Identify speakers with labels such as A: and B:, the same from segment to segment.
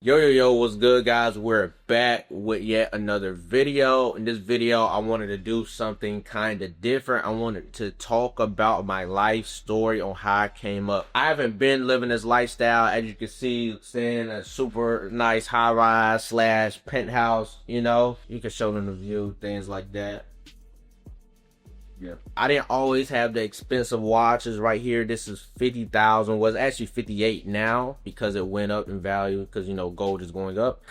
A: Yo, what's good, guys? We're back with yet another video. In this video, I wanted to do something kind of different. I wanted to talk about my life story on how I came up. I haven't been living this lifestyle, as you can see, staying in a super nice high-rise slash penthouse, You can show them the view, things like that. Yeah. I didn't always have the expensive watches right here. This is 50,000. Was actually 58 now because it went up in value because gold is going up.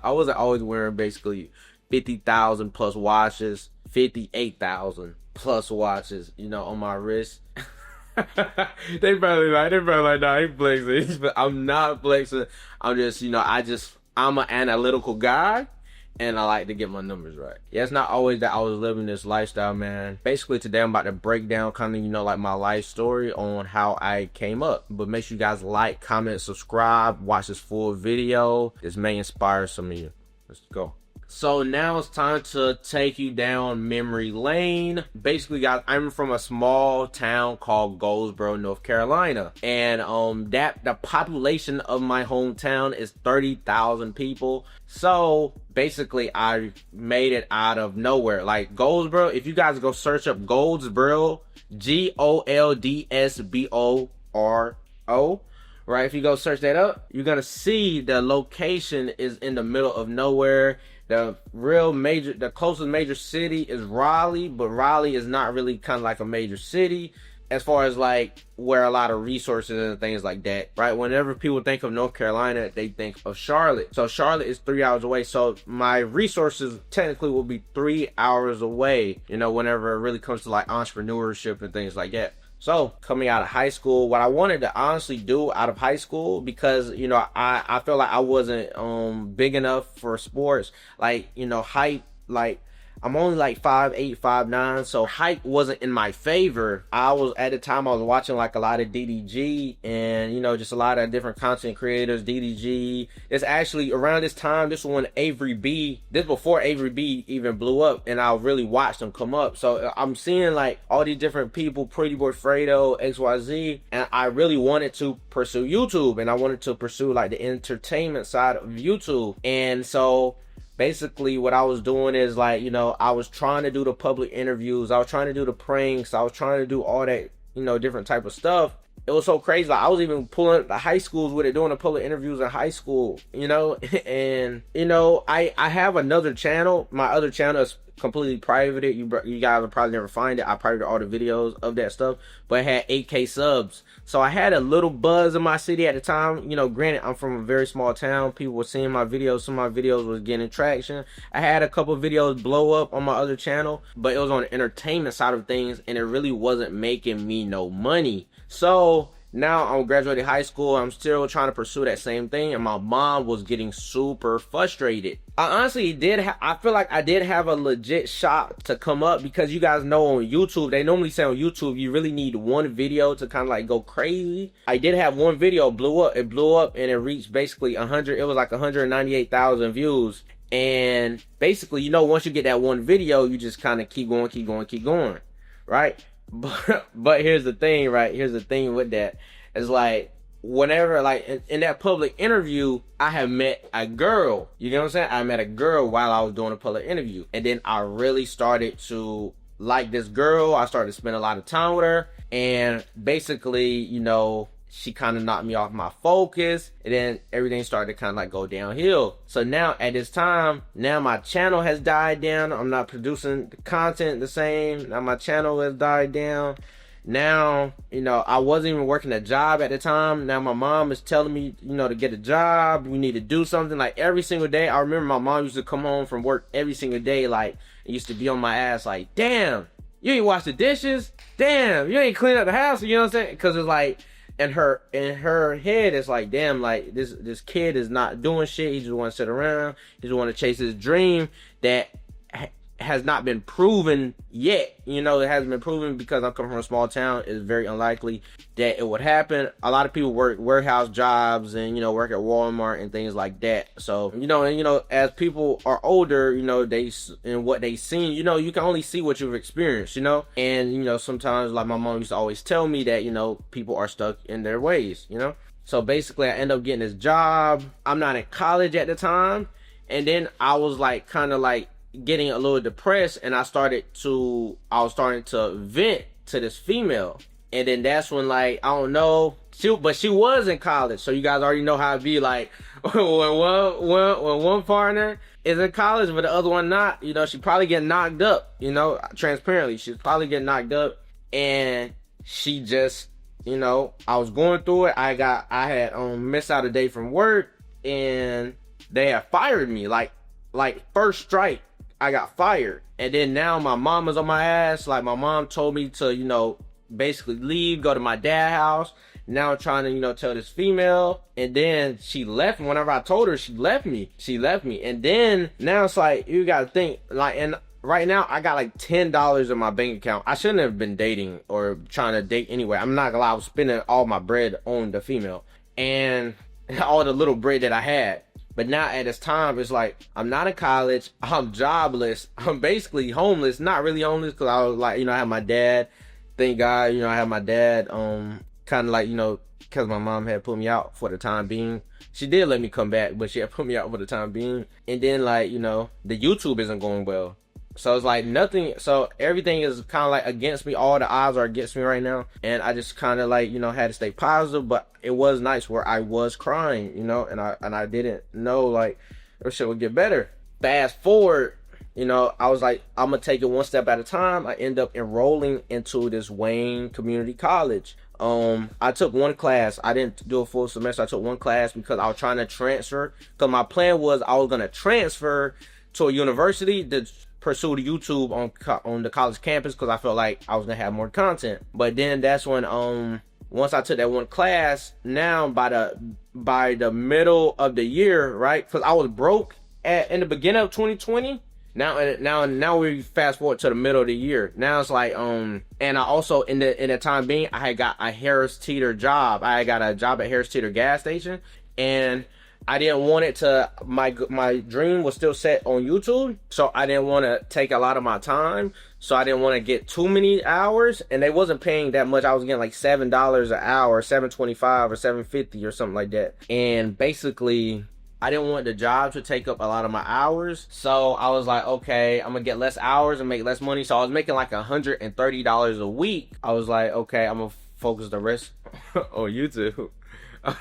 A: I wasn't always wearing basically 50,000 plus watches, 58,000 plus watches, on my wrist. They probably like, nah, he flexing. But I'm not flexing. I'm just, I'm an analytical guy. And I like to get my numbers right. Yeah, it's not always that I was living this lifestyle, man. Basically, today I'm about to break down kind of, like my life story on how I came up. But make sure you guys like, comment, subscribe, watch this full video. This may inspire some of you. Let's go. So now it's time to take you down memory lane. Basically, guys, I'm from a small town called Goldsboro, North Carolina. And the population of my hometown is 30,000 people. So basically, I made it out of nowhere. Like Goldsboro, if you guys go search up Goldsboro, Goldsboro, right? If you go search that up, you're gonna see the location is in the middle of nowhere. The closest major city is Raleigh, but Raleigh is not really kind of like a major city as far as like where a lot of resources and things like that, right? Whenever people think of North Carolina, they think of Charlotte. So Charlotte is 3 hours away. So my resources technically will be 3 hours away, whenever it really comes to like entrepreneurship and things like that. So coming out of high school, what I wanted to honestly do out of high school, because I feel like I wasn't big enough for sports, like height, like I'm only like 5'8", 5'9", so height wasn't in my favor. At the time I was watching like a lot of DDG and just a lot of different content creators. DDG, it's actually around this time, this was when this before Avery B even blew up, and I really watched them come up. So I'm seeing like all these different people, Pretty Boy Fredo, XYZ, and I really wanted to pursue YouTube, and I wanted to pursue like the entertainment side of YouTube. And so basically what I was doing is like, I was trying to do the public interviews. I was trying to do the pranks. I was trying to do all that, different type of stuff. It was so crazy. Like I was even pulling the high schools with it, doing the public interviews in high school, and, I have another channel. My other channel is completely private. You guys will probably never find it. I privated all the videos of that stuff, but it had 8K subs. So I had a little buzz in my city at the time. Granted, I'm from a very small town. People were seeing my videos. Some of my videos was getting traction. I had a couple videos blow up on my other channel, but it was on the entertainment side of things, and it really wasn't making me no money. So now I'm graduating high school. I'm still trying to pursue that same thing, and my mom was getting super frustrated. I honestly I feel like I did have a legit shot to come up, because you guys know on YouTube, they normally say on YouTube you really need one video to kind of like go crazy. I did have one video blew up. It blew up and it reached basically 100. It was like 198,000 views. And basically, once you get that one video, you just kind of keep going, right? But here's the thing, right? Here's the thing with that. It's like, whenever, like, in that public interview, I have met a girl. You get what I'm saying? I met a girl while I was doing a public interview. And then I really started to like this girl. I started to spend a lot of time with her. And basically, she kind of knocked me off my focus, and then everything started to kind of like go downhill. So now at this time, now my channel has died down. I'm not producing the content the same. Now my channel has died down. Now, I wasn't even working a job at the time. Now my mom is telling me, to get a job. We need to do something like every single day. I remember my mom used to come home from work every single day. Like, it used to be on my ass like, damn, you ain't wash the dishes. Damn, you ain't clean up the house. You know what I'm saying? Because it's like, in her head, it's like, damn, like this kid is not doing shit. He just want to sit around. He just want to chase his dream that has not been proven yet. It hasn't been proven because I'm coming from a small town. It's very unlikely that it would happen. A lot of people work warehouse jobs and work at Walmart and things like that. So as people are older, they and what they seen, you can only see what you've experienced, and sometimes, like my mom used to always tell me that people are stuck in their ways. So basically, I end up getting this job. I'm not in college at the time. And then I was like, kind of like getting a little depressed. And I was starting to vent to this female. And then that's when, like, I don't know. But she was in college. So you guys already know how it be like when one partner is in college, but the other one not. You know, she probably get knocked up. You know, transparently, she's probably getting knocked up. And she just, you know, I was going through it. I had missed out a day from work, and they had fired me. Like first strike, I got fired. And then now my mom is on my ass. Like, my mom told me to, you know, basically leave, go to my dad's house. Now I'm trying to, you know, tell this female. And then she left. Whenever I told her, she left me. And then now it's like, you gotta think, like, and right now I got like $10 in my bank account. I shouldn't have been dating or trying to date anyway. I'm not gonna lie, I was spending all my bread on the female and all the little bread that I had. But now at this time, it's like, I'm not in college, I'm jobless, I'm basically homeless. Not really homeless, because I was like, you know, I have my dad. Thank God, you know, I have my dad, kind of like, you know, because my mom had put me out for the time being. She did let me come back, but she had put me out for the time being. And then, like, you know, the YouTube isn't going well. So it's like nothing, so everything is kind of like against me. All the odds are against me right now. And I just kind of like, you know, had to stay positive. But it was nice where I was crying, you know, and I didn't know, like, this shit would get better. Fast forward, you know, I was like, I'm going to take it one step at a time. I end up enrolling into this Wayne Community College. I took one class. I didn't do a full semester. I took one class because I was trying to transfer. Because my plan was I was going to transfer to a university to pursue the YouTube on the college campus, because I felt like I was gonna have more content. But then that's when once I took that one class, now by the middle of the year, right? Because I was broke in the beginning of 2020. Now we fast forward to the middle of the year. Now it's like and I also in the time being, I had got a Harris Teeter job. I got a job at Harris Teeter gas station, and I didn't want it to, my dream was still set on YouTube, so I didn't want to take a lot of my time, so I didn't want to get too many hours, and they wasn't paying that much. I was getting like $7 an hour, $7.25 or $7.50 or something like that, and basically, I didn't want the job to take up a lot of my hours, so I was like, okay, I'm gonna get less hours and make less money, so I was making like $130 a week. I was like, okay, I'm gonna focus the rest on YouTube.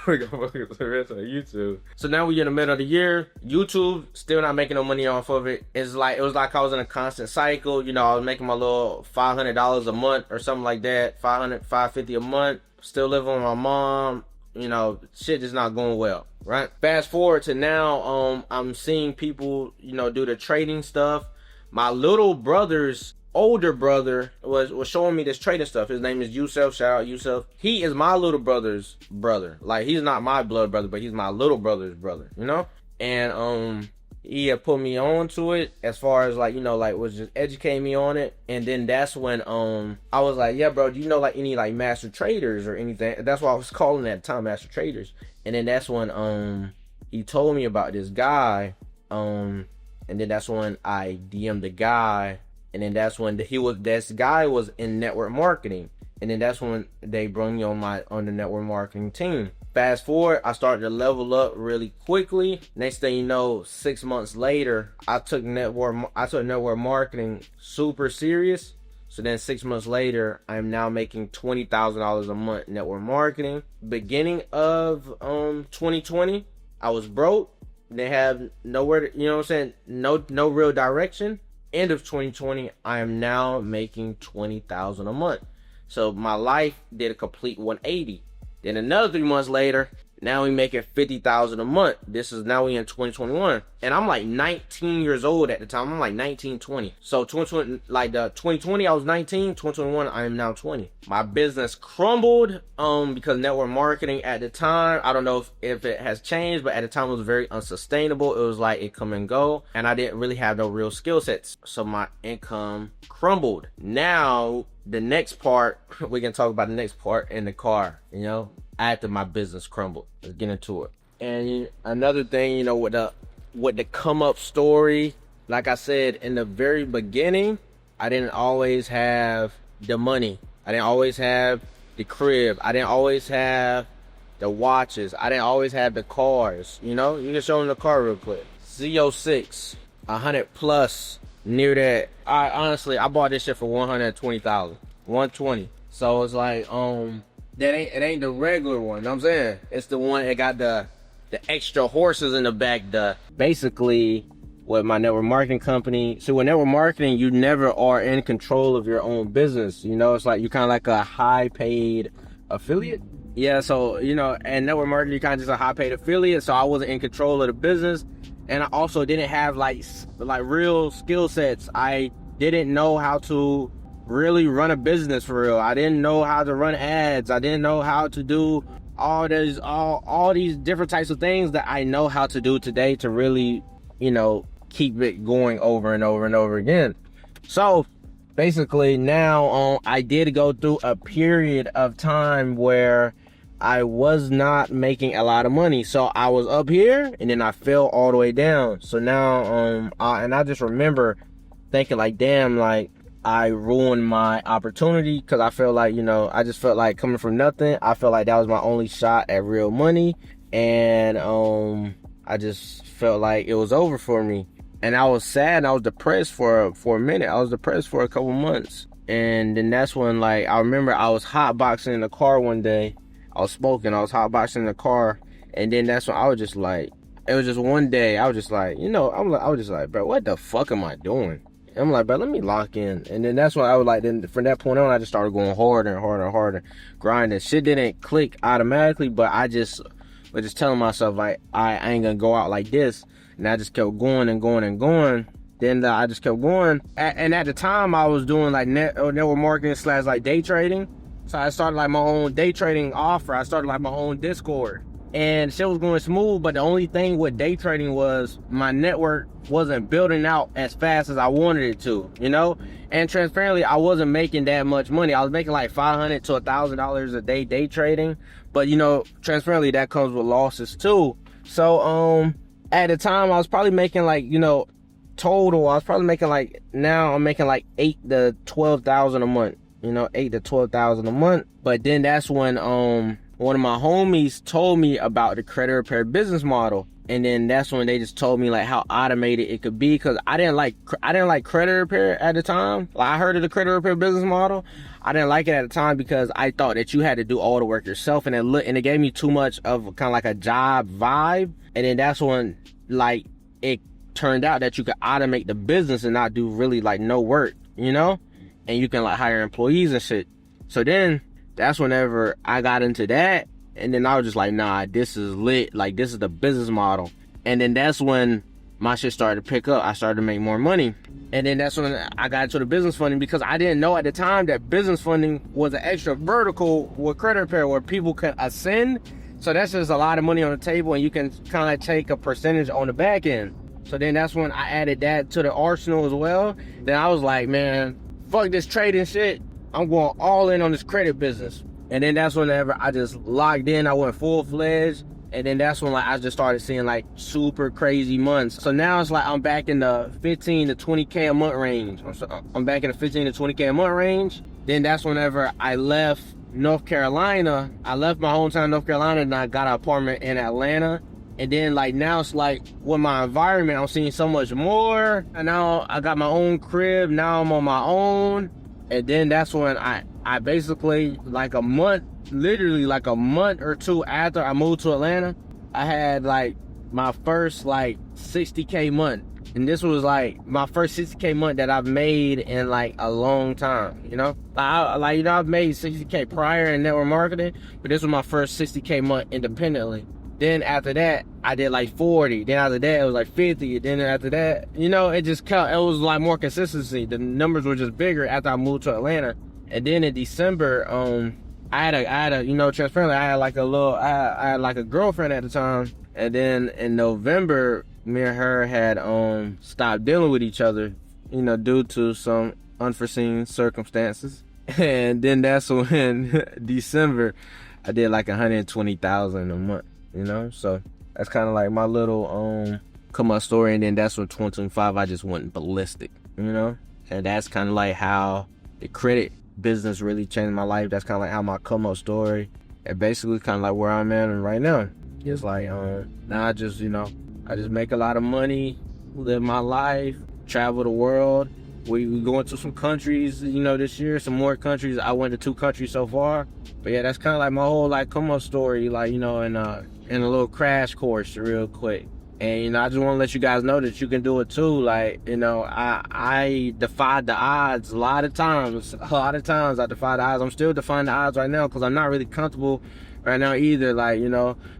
A: We're gonna focus the rest on YouTube. So now we're in the middle of the year. YouTube still not making no money off of it. It was like I was in a constant cycle. You know, I was making my little $500 a month or something like that. $550 a month. Still living with my mom. You know, shit is not going well, right? Fast forward to now, I'm seeing people, you know, do the trading stuff. My little brother's older brother was showing me this trading stuff. His name is Yusuf. Shout out Yusuf. He is my little brother's brother. Like, he's not my blood brother, but he's my little brother's brother, you know? And he had put me on to it, as far as like, you know, like, was just educating me on it. And then that's when I was like, yeah, bro, do you know like any like master traders or anything? That's what I was calling at the time, master traders. And then that's when he told me about this guy, and then that's when I DM'd the guy. And then that's when this guy was in network marketing. And then that's when they brought me on the network marketing team. Fast forward, I started to level up really quickly. Next thing you know, 6 months later, I took network marketing super serious. So then 6 months later, I'm now making $20,000 a month network marketing. Beginning of 2020, I was broke. They have nowhere to, you know what I'm saying? No real direction. End of 2020, I am now making $20,000 a month. So my life did a complete 180. Then another 3 months later, now we making $50,000 a month. This is now we in 2021, and I'm like 19 years old at the time. I'm like 19, 20. So 2020, like the 2020, I was 19. 2021, I am now 20. My business crumbled because network marketing at the time, I don't know if it has changed, but at the time it was very unsustainable. It was like it come and go, and I didn't really have no real skill sets. So my income crumbled. Now the next part, we can talk about the next part in the car, you know, after my business crumbled. Let's get into it. And another thing, you know, with the come up story, like I said in the very beginning, I didn't always have the money. I didn't always have the crib. I didn't always have the watches. I didn't always have the cars. You know, you can show them the car real quick. Z06, 100 plus, near that. I bought this shit for 120,000, 120. So it's like, it ain't the regular one. You know what I'm saying? It's the one that got the extra horses in the back. Basically, with my network marketing company. So with network marketing, you never are in control of your own business. You know, it's like you're kind of like a high paid affiliate. Yeah, so, you know, and network marketing, you're kind of just a high paid affiliate. So I wasn't in control of the business. And I also didn't have like real skill sets. I didn't know how to really run a business for real. I didn't know how to run ads. I didn't know how to do all these different types of things that I know how to do today to really, you know, keep it going over and over and over again. So basically now I did go through a period of time where I was not making a lot of money. So I was up here and then I fell all the way down. So now I just remember thinking like, damn, like I ruined my opportunity, because I felt like, you know, I just felt like coming from nothing, I felt like that was my only shot at real money. And I just felt like it was over for me. And I was sad and I was depressed for a minute. I was depressed for a couple months. And then that's when, like, I remember I was hotboxing in the car one day. I was smoking, I was hotboxing in the car. And then that's when I was just like, it was just one day, I was just like, you know, I was just like, bro, what the fuck am I doing? And I'm like, bro, let me lock in. And then that's when I was like, then from that point on, I just started going harder and harder and harder, grinding. Shit didn't click automatically, but I just was just telling myself, like, I ain't gonna go out like this. And I just kept going and going and going. Then I just kept going. And at the time, I was doing like network marketing / like day trading. So I started like my own day trading offer. I started like my own Discord. And shit was going smooth, but the only thing with day trading was my network wasn't building out as fast as I wanted it to, you know? And transparently, I wasn't making that much money. I was making like $500 to $1,000 a day trading. But, you know, transparently, that comes with losses too. So, at the time, I was probably making like, you know, total, I was probably making like, now I'm making like $8,000 to $12,000 a month, you know, $8,000 to $12,000 a month. But then that's when, one of my homies told me about the credit repair business model. And then that's when they just told me like how automated it could be, because I didn't like credit repair at the time. Like, I heard of the credit repair business model. I didn't like it at the time because I thought that you had to do all the work yourself, and it gave me too much of kind of like a job vibe. And then that's when like it turned out that you could automate the business and not do really like no work, you know? And you can like hire employees and shit. So then that's whenever I got into that. And then I was just like, nah, this is lit. Like, this is the business model. And then that's when my shit started to pick up. I started to make more money. And then that's when I got into the business funding, because I didn't know at the time that business funding was an extra vertical with credit repair where people can ascend. So that's just a lot of money on the table, and you can kind of take a percentage on the back end. So then that's when I added that to the arsenal as well. Then I was like, man, fuck this trading shit. I'm going all in on this credit business. And then that's whenever I just logged in, I went full-fledged. And then that's when like I just started seeing like super crazy months. So now it's like I'm back in the 15 to 20K a month range. I'm back in the 15 to 20K a month range. Then that's whenever I left North Carolina. I left my hometown North Carolina and I got an apartment in Atlanta. And then like now it's like with my environment, I'm seeing so much more. And now I got my own crib. Now I'm on my own. And then that's when I basically, like a month, literally like a month or two after I moved to Atlanta, I had like my first like 60K month. And this was like my first 60K month that I've made in like a long time, you know? Like, you know, I've made 60K prior in network marketing, but this was my first 60K month independently. Then after that, I did like 40. Then after that, it was like 50. Then after that, you know, it was like more consistency. The numbers were just bigger after I moved to Atlanta. And then in December, I had a, you know, transparently, I had like a girlfriend at the time. And then in November, me and her had stopped dealing with each other, you know, due to some unforeseen circumstances. And then that's when December, I did like 120,000 a month. You know, so that's kind of like my little come up story. And then that's when 2025 I just went ballistic, you know. And that's kind of like how the credit business really changed my life. That's kind of like how my come up story And basically kind of like where I'm at right now. It's like, now I just make a lot of money, live my life, travel the world. We going to some countries, this year, some more countries. I went to 2 countries so far. But yeah, that's kind of like my whole like come up story, like, in a little crash course real quick. And, I just want to let you guys know that you can do it too. Like, I defied the odds a lot of times. I defied the odds. I'm still defying the odds right now because I'm not really comfortable right now either. Like,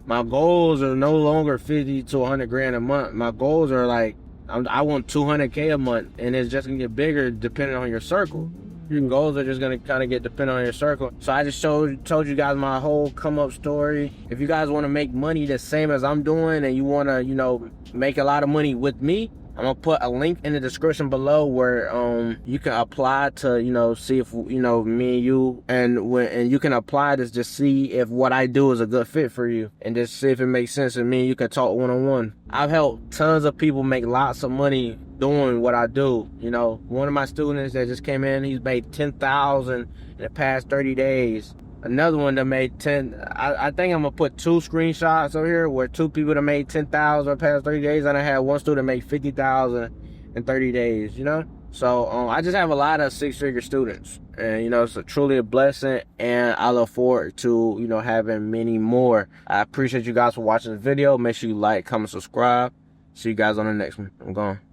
A: my goals are no longer 50 to 100 grand a month. My goals are like, I want 200K a month, and it's just gonna get bigger depending on your circle. Your goals are just gonna kind of get dependent on your circle. So I just told you guys my whole come up story. If you guys want to make money the same as I'm doing, and you want to, make a lot of money with me, I'm gonna put a link in the description below where you can apply to see if me and you and you can apply to just see if what I do is a good fit for you, and just see if it makes sense, and me and you can talk one-on-one. I've helped tons of people make lots of money doing what I do. One of my students that just came in, he's made $10,000 in the past 30 days. Another one that made 10. I think I'm gonna put 2 screenshots over here where 2 people that made 10,000 in the past 30 days, and I had one student make 50,000 in 30 days. So I just have a lot of 6-figure students, and it's truly a blessing, and I look forward to having many more. I appreciate you guys for watching the video. Make sure you like, comment, subscribe. See you guys on the next one. I'm gone.